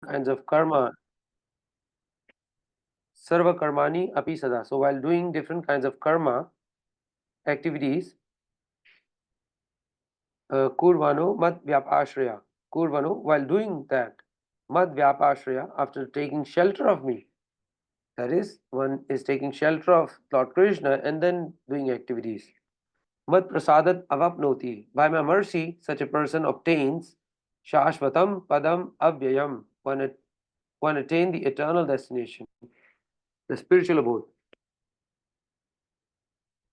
kinds of karma, sarva karmani api sada. So while doing different kinds of karma activities, kurvano mad vyapashraya. Kurvano, while doing that, mad vyapashraya, after taking shelter of me. That is, one is taking shelter of Lord Krishna and then doing activities. Mad prasadat avapnoti. By my mercy, such a person obtains shashvatam padam avyayam. One attain the eternal destination, the spiritual abode.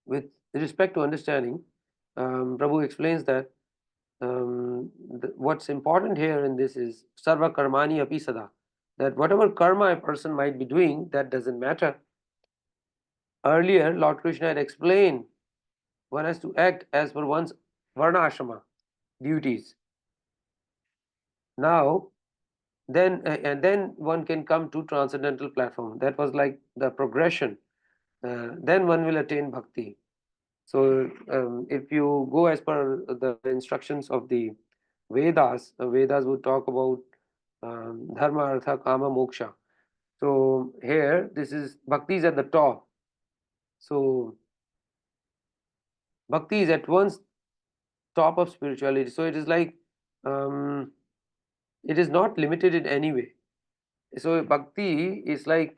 With respect to understanding, Prabhu explains that what's important here in this is sarva karmani api sada. That whatever karma a person might be doing, that doesn't matter. Earlier, Lord Krishna had explained one has to act as per one's varna ashrama duties. Now, then one can come to transcendental platform. That was like the progression. Then one will attain bhakti. So, if you go as per the instructions of the Vedas, Vedas would talk about dharma, artha, kama, moksha. So here, this is bhakti is at the top. So bhakti is at once top of spirituality. So it is like um, it is not limited in any way. So bhakti is like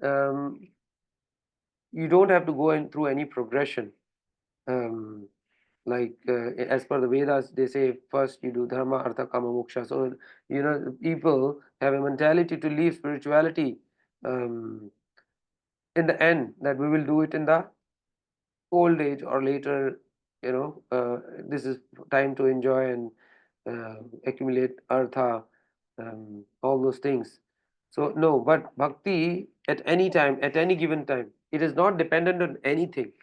um, you don't have to go in through any progression. Um, as per the Vedas, they say first you do dharma, artha, kama, moksha. So people have a mentality to leave spirituality um, in the end, that we will do it in the old age or later. This is time to enjoy and accumulate artha, all those things. So no, but bhakti at any time, at any given time, it is not dependent on anything.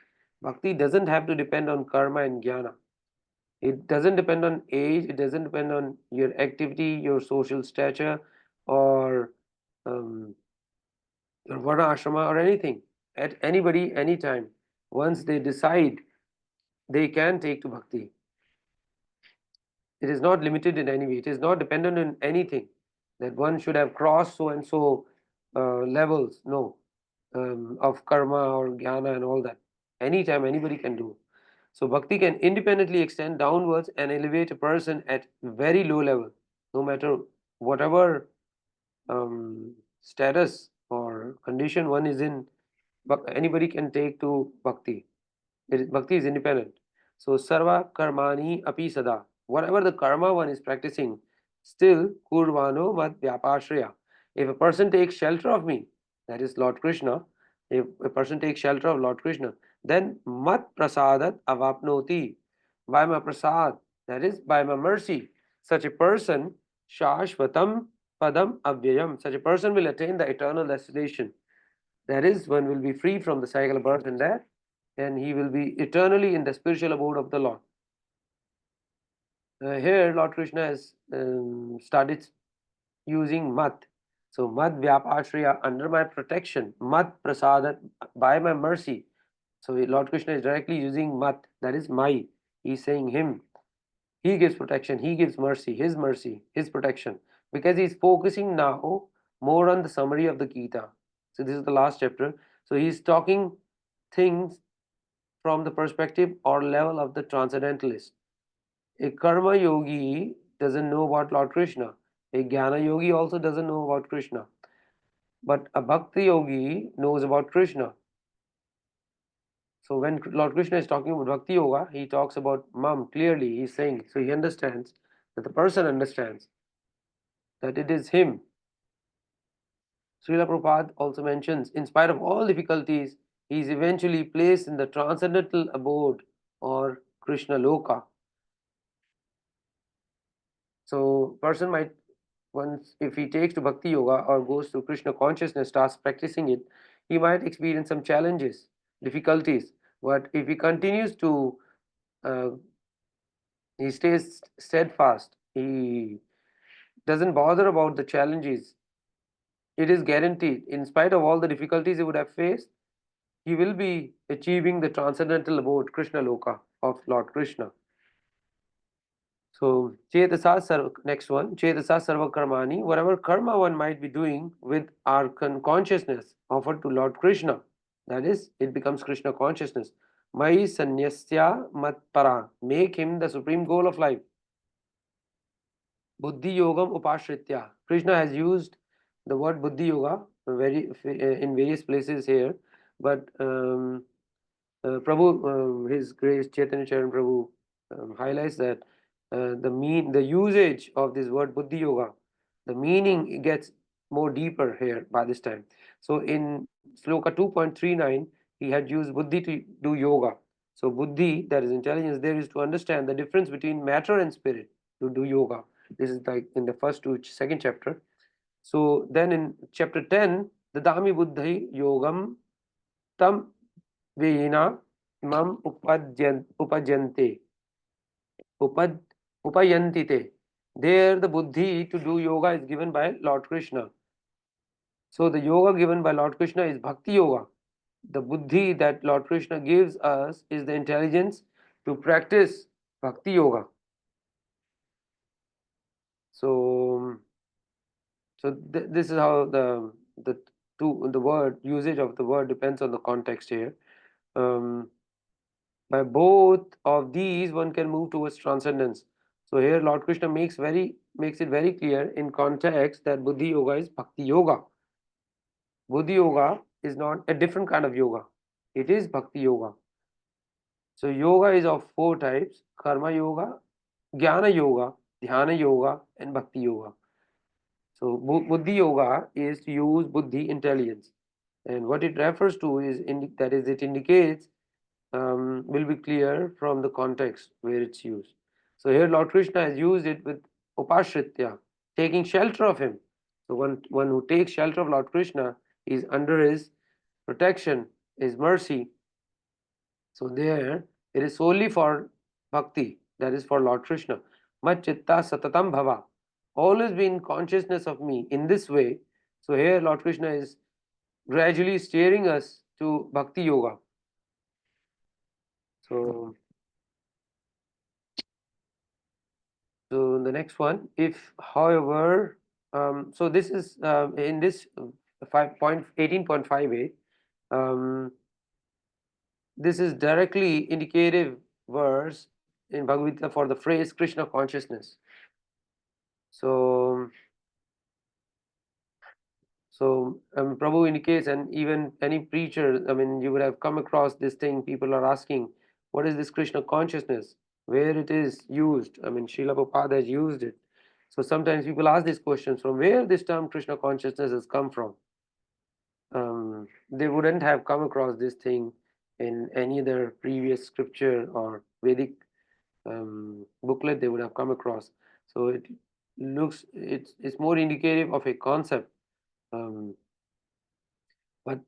Bhakti doesn't have to depend on karma and jnana. It doesn't depend on age, it doesn't depend on your activity, your social stature, or um, your varna ashrama or anything. At anybody, anytime, once they decide, they can take to bhakti. It is not limited in any way. It is not dependent on anything that one should have crossed so and so levels. No, of karma or jnana and all that. Anytime anybody can do. So bhakti can independently extend downwards and elevate a person at very low level, no matter whatever status or condition one is in. But anybody can take to bhakti. Bhakti is independent. So sarva karmani api sada. Whatever the karma one is practicing, still kurvano mad vyapashraya. If a person takes shelter of me, that is Lord Krishna, if a person takes shelter of Lord Krishna, then mat prasadat avapnoti. By my prasad, that is by my mercy, such a person shashvatam padam avyayam. Such a person will attain the eternal destination. That is, one will be free from the cycle of birth and death, and he will be eternally in the spiritual abode of the Lord. Here, Lord Krishna has started using mat. So, mat vyapashraya, under my protection, mat prasadat, by my mercy. So, Lord Krishna is directly using mat, that is my. He's saying him. He gives protection, he gives mercy, his protection. Because he's focusing now more on the summary of the Gita. So, this is the last chapter. So, he's talking things from the perspective or level of the transcendentalist. A karma yogi doesn't know about Lord Krishna. A jnana yogi also doesn't know about Krishna. But a bhakti yogi knows about Krishna. So when Lord Krishna is talking about bhakti yoga, he talks about mam clearly. He's saying, so he understands that the person understands that it is him. Srila Prabhupada also mentions, in spite of all difficulties, he is eventually placed in the transcendental abode or Krishna Loka. So person might, once if he takes to bhakti yoga or goes to Krishna consciousness, starts practicing it, he might experience some challenges, difficulties. But if he continues to, uh, he stays steadfast, he doesn't bother about the challenges, it is guaranteed, in spite of all the difficulties he would have faced, he will be achieving the transcendental abode, Krishna Loka of Lord Krishna. So Chetasa Sarva, next one, Chetasa Sarva Karmani, whatever karma one might be doing with our consciousness offered to Lord Krishna, that is, it becomes Krishna consciousness. Mai Sanyasya Matpara, make him the supreme goal of life. Buddhi Yogam Upashritya. Krishna has used the word Buddhi Yoga in various places here, but Prabhu, His Grace Chaitanya Charan Prabhu highlights that the usage of this word Buddhi Yoga, the meaning gets more deeper here by this time. So in Sloka 2.39, he had used Buddhi to do yoga. So Buddhi, that is intelligence, there is to understand the difference between matter and spirit to do yoga. This is like in the first to second chapter. So then in chapter 10, the Dami Buddhi Yogam Tam Vena Mam Upajante Upayantite. There the buddhi to do yoga is given by Lord Krishna. So the yoga given by Lord Krishna is Bhakti Yoga. The buddhi that Lord Krishna gives us is the intelligence to practice Bhakti Yoga. So, this is how the word usage of the word depends on the context here. By both of these, one can move towards transcendence. So here Lord Krishna makes it very clear in context that Buddhi Yoga is Bhakti Yoga. Buddhi Yoga is not a different kind of yoga. It is Bhakti Yoga. So yoga is of four types: Karma Yoga, Jnana Yoga, Dhyana Yoga, and Bhakti Yoga. So Buddhi Yoga is to use Buddhi, intelligence, and what it refers to is it indicates will be clear from the context where it's used. So here Lord Krishna has used it with Upashritya, taking shelter of him. So one who takes shelter of Lord Krishna is under his protection, his mercy. So there it is solely for bhakti, that is for Lord Krishna. Machitta satatam bhava. Always be in consciousness of me in this way. So here Lord Krishna is gradually steering us to Bhakti Yoga. So the next one, if however, so this is in this 5.18.5a, this is directly indicative verse in Bhagavad Gita for the phrase Krishna consciousness. So Prabhu indicates, and even any preacher, I mean, you would have come across this thing. People are asking, what is this Krishna consciousness? Where it is used? I mean, Srila Prabhupada has used it. So sometimes people ask these questions, from where this term Krishna consciousness has come from. They wouldn't have come across this thing in any other previous scripture or Vedic booklet they would have come across. So it's more indicative of a concept. But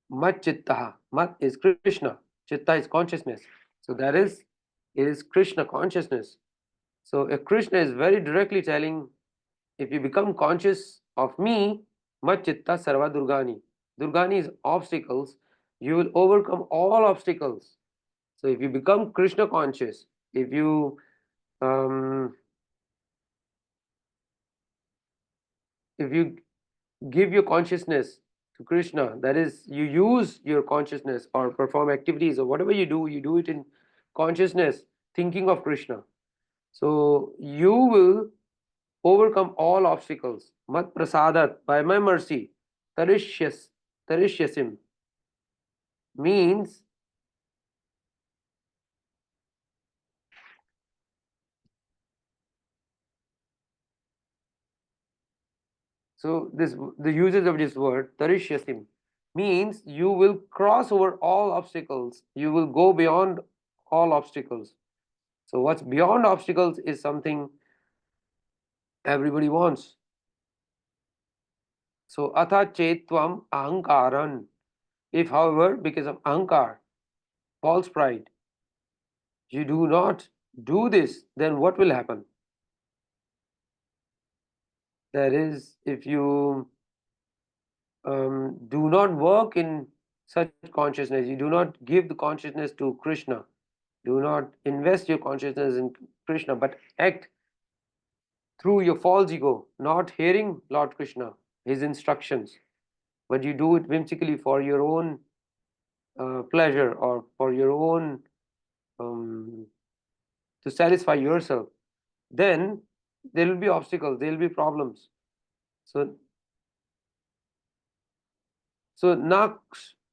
mat chitta, mat is Krishna, chitta is consciousness. So that is, it is Krishna consciousness. So if Krishna is very directly telling, if you become conscious of me, mat chitta sarva durgani. Durgani is obstacles. You will overcome all obstacles. So if you become Krishna conscious, if you give your consciousness to Krishna, that is, you use your consciousness or perform activities or whatever you do it in consciousness, thinking of Krishna. So you will overcome all obstacles. Mat prasadat, by my mercy, tarishyasim means so this the usage of this word tarishyasim means you will cross over all obstacles, you will go beyond all obstacles. So what's beyond obstacles is something everybody wants. So atha chetvam ahankaran. If however because of ahankar, false pride, you do not do this, then what will happen? That is, if you do not work in such consciousness, you do not give the consciousness to Krishna, do not invest your consciousness in Krishna, but act through your false ego, not hearing Lord Krishna, his instructions, but you do it whimsically for your own pleasure or for your own um, to satisfy yourself, then there will be obstacles, there will be problems. So, na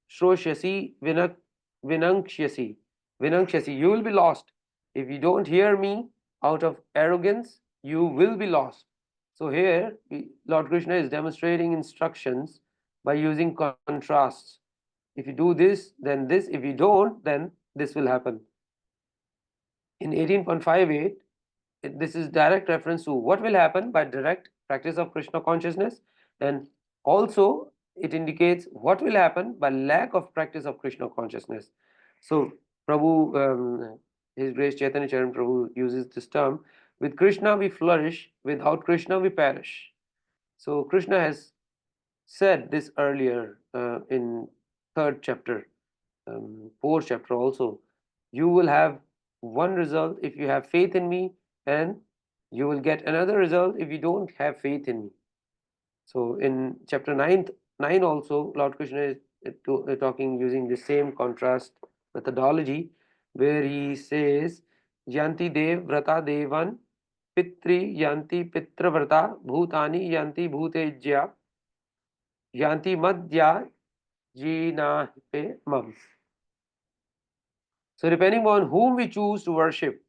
shroshasi vinankshasi, you will be lost. If you don't hear me out of arrogance, you will be lost. So here, Lord Krishna is demonstrating instructions by using contrasts. If you do this, then this. If you don't, then this will happen. In 18.58, this is direct reference to what will happen by direct practice of Krishna consciousness, and also it indicates what will happen by lack of practice of Krishna consciousness. So Prabhu, His Grace Chaitanya Charan Prabhu uses this term: with Krishna we flourish, without Krishna we perish. So Krishna has said this earlier in third chapter, fourth chapter also. You will have one result if you have faith in me, and you will get another result if you don't have faith in me. So in chapter 9 also, Lord Krishna is talking using the same contrast methodology, where he says, Yanti dev vrata devan pitri yanti pitra vrata bhutani yanti bhutejya yanti madhya jinahipe mam. So depending on whom we choose to worship,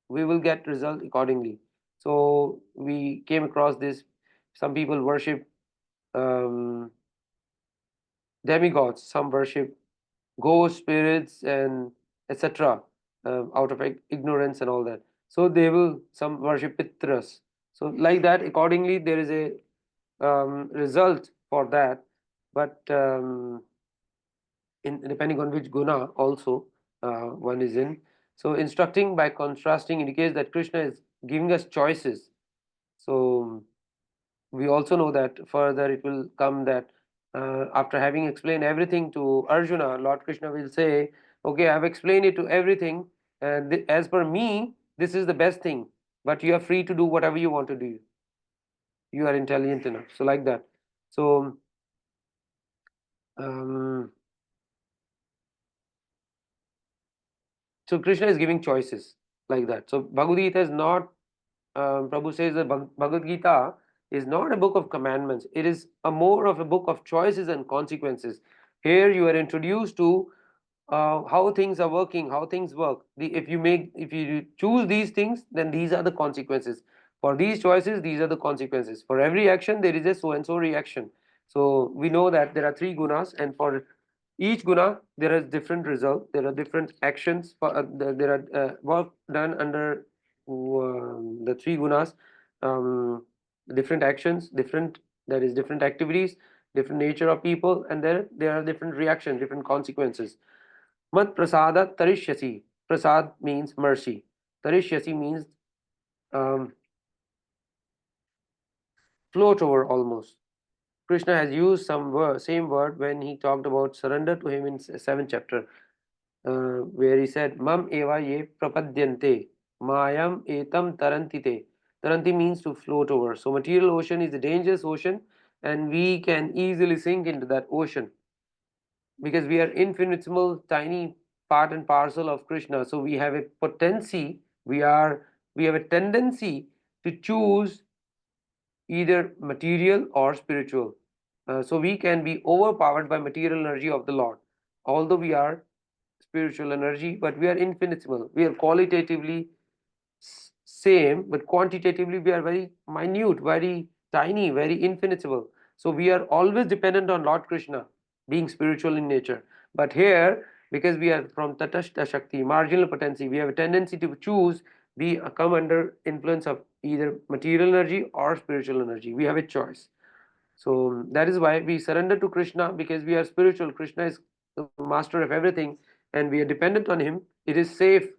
we will get result accordingly. So we came across this. Some people worship demigods, some worship ghost spirits and etc. Out of ignorance and all that. So they will some worship pitras. So like that, accordingly there is a result for that. But depending on which guna also one is in. So instructing by contrasting indicates that Krishna is giving us choices. So we also know that further it will come that after having explained everything to Arjuna, Lord Krishna will say, okay, I have explained it to everything, and as per me, this is the best thing, but you are free to do whatever you want to do. You are intelligent enough. So like that. So um, so Krishna is giving choices like that. So Bhagavad-gītā is not, Prabhu says that Bhagavad-gītā is not a book of commandments. It is a more of a book of choices and consequences. Here you are introduced to how things are working, how things work. If you choose these things, then these are the consequences. For these choices, these are the consequences. For every action, there is a so and so reaction. So we know that there are three gunas, and for each guna there is different result. There are different actions. There are work done under the three gunas, different actions, different, that is different activities, different nature of people, and there are different reactions, different consequences. Mat prasada tarishyasi. Prasad means mercy. Tarishyasi means um, float over almost. Krishna has used same word when he talked about surrender to him in seventh chapter, where he said, Mam eva ye prapadyante, mayam etam tarantite. Taranti means to float over. So material ocean is a dangerous ocean, and we can easily sink into that ocean because we are infinitesimal, tiny part and parcel of Krishna. So we have a potency, we have a tendency to choose either material or spiritual. So we can be overpowered by material energy of the Lord, although we are spiritual energy, but we are infinitesimal. We are qualitatively same, but quantitatively we are very minute, very tiny, very infinitesimal. So we are always dependent on Lord Krishna, being spiritual in nature. But here, because we are from Tatashta Shakti, marginal potency, we have a tendency to choose, we come under influence of either material energy or spiritual energy. We have a choice. So that is why we surrender to Krishna, because we are spiritual. Krishna is the master of everything, and we are dependent on him. It is safe.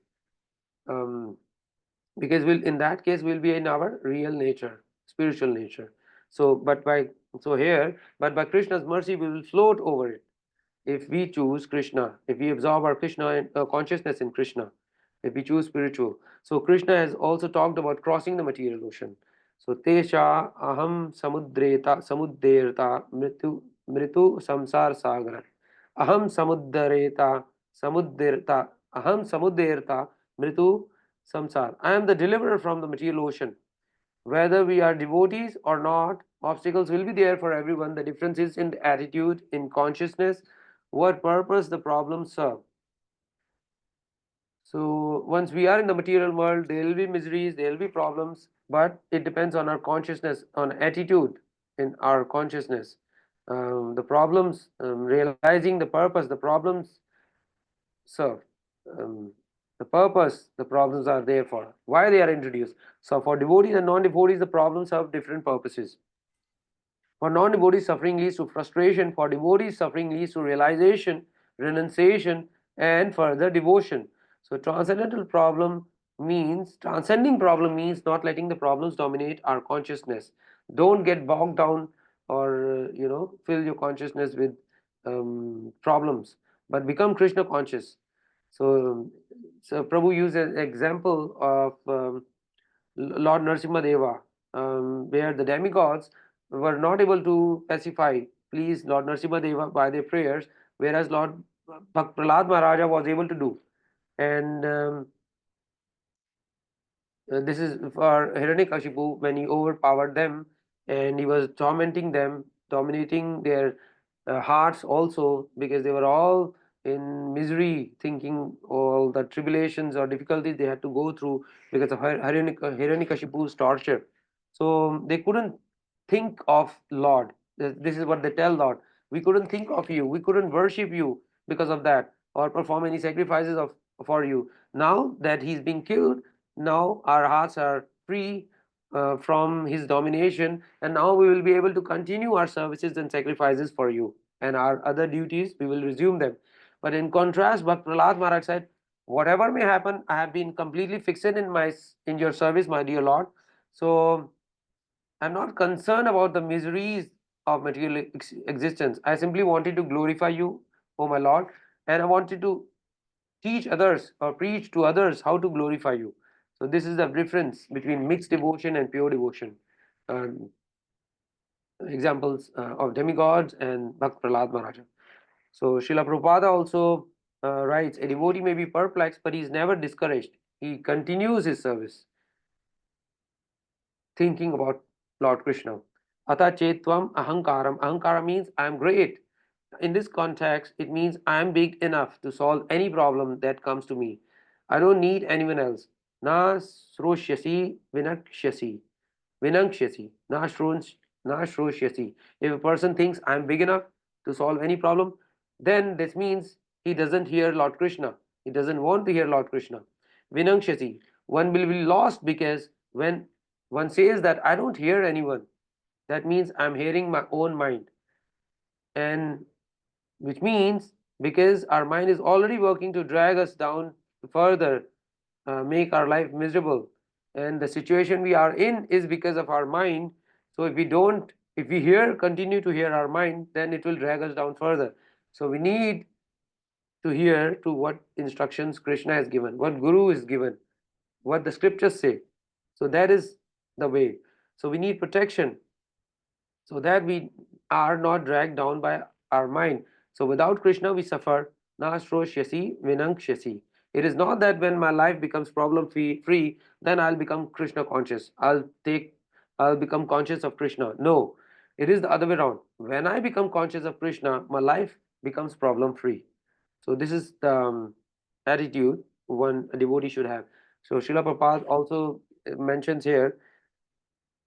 Because in that case we'll be in our real nature, spiritual nature. So but by Krishna's mercy we will float over it if we choose Krishna, if we absorb our Krishna consciousness in Krishna, if we choose spiritual. So Krishna has also talked about crossing the material ocean. So tesha aham samudderta mritu samsar sagara. Aham samudderta mritu samsar. I am the deliverer from the material ocean. Whether we are devotees or not, obstacles will be there for everyone. The difference is in the attitude, in consciousness, what purpose the problems serve. So once we are in the material world, there will be miseries, there will be problems, but it depends on our consciousness, on attitude in our consciousness. The problems, realizing the purpose, the problems serve. Um, the purpose, the problems are there for, why they are introduced. So for devotees and non-devotees, the problems have different purposes. For non-devotees, suffering leads to frustration. For devotees, suffering leads to realization, renunciation, and further devotion. So transcending problem means not letting the problems dominate our consciousness. Don't get bogged down or fill your consciousness with problems, but become Krishna conscious. So, Prabhu used an example of Lord Narasimha Deva, where the demigods were not able to pacify, please Lord Narasimha Deva by their prayers, whereas Lord Prahlad Maharaja was able to do. And this is for Hiranyakashipu when he overpowered them and he was tormenting them, dominating their hearts also, because they were all in misery, thinking all the tribulations or difficulties they had to go through because of Hiranyakashipu's torture. So they couldn't think of Lord. This is what they tell Lord. We couldn't think of you. We couldn't worship you because of that, or perform any sacrifices for you. Now that he's being killed, now our hearts are free from his domination, and now we will be able to continue our services and sacrifices for you, and our other duties we will resume them. But in contrast, Bhakt Prahlad Maharaj said, whatever may happen, I have been completely fixed in your service, my dear Lord. So I'm not concerned about the miseries of material existence. I simply wanted to glorify you, oh my Lord, and I wanted to teach others or preach to others how to glorify you. So this is the difference between mixed devotion and pure devotion. Um, Examples of demigods and Bhakt Prahlad Maharaja. So Srila Prabhupada also writes, a devotee may be perplexed, but he is never discouraged. He continues his service, thinking about Lord Krishna. Ata chetvam ahankaram. Ahankara means I am great. In this context, it means I am big enough to solve any problem that comes to me. I don't need anyone else. Na sroshyasi vinakshyasi. Vinakshyasi. Na sroshyasi. If a person thinks I am big enough to solve any problem, then this means he doesn't hear Lord Krishna. He doesn't want to hear Lord Krishna. Vinakshyasi. One will be lost because when one says that I don't hear anyone, that means I'm hearing my own mind. And which means because our mind is already working to drag us down further, make our life miserable, and the situation we are in is because of our mind. So if we continue to hear our mind, then it will drag us down further. So we need to hear to what instructions Krishna has given, what Guru is given, what the scriptures say. So that is the way. So we need protection so that we are not dragged down by our mind. So without Krishna, we suffer. Nashroshyasi vinakshyasi. It is not that when my life becomes problem free, then I'll become Krishna conscious. I'll become conscious of Krishna. No, it is the other way around. When I become conscious of Krishna, my life becomes problem free. So this is the attitude one devotee should have. So Srila Prabhupada also mentions here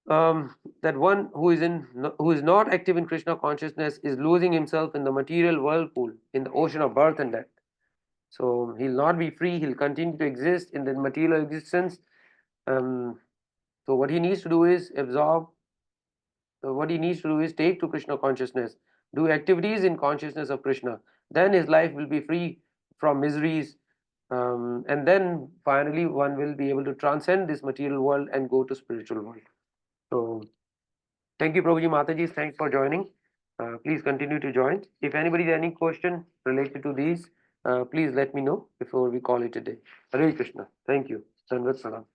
that one who is not active in Krishna consciousness is losing himself in the material whirlpool, in the ocean of birth and death. So he'll not be free. He'll continue to exist in the material existence. So what he needs to do is absorb. What he needs to do is take to Krishna consciousness, do activities in consciousness of Krishna. Then his life will be free from miseries, and then finally one will be able to transcend this material world and go to spiritual world. So thank you, Prabhuji Mataji. Thanks for joining. Please continue to join. If anybody has any question related to these, please let me know before we call it a day. Hare Krishna. Thank you. Dandavat Pranam.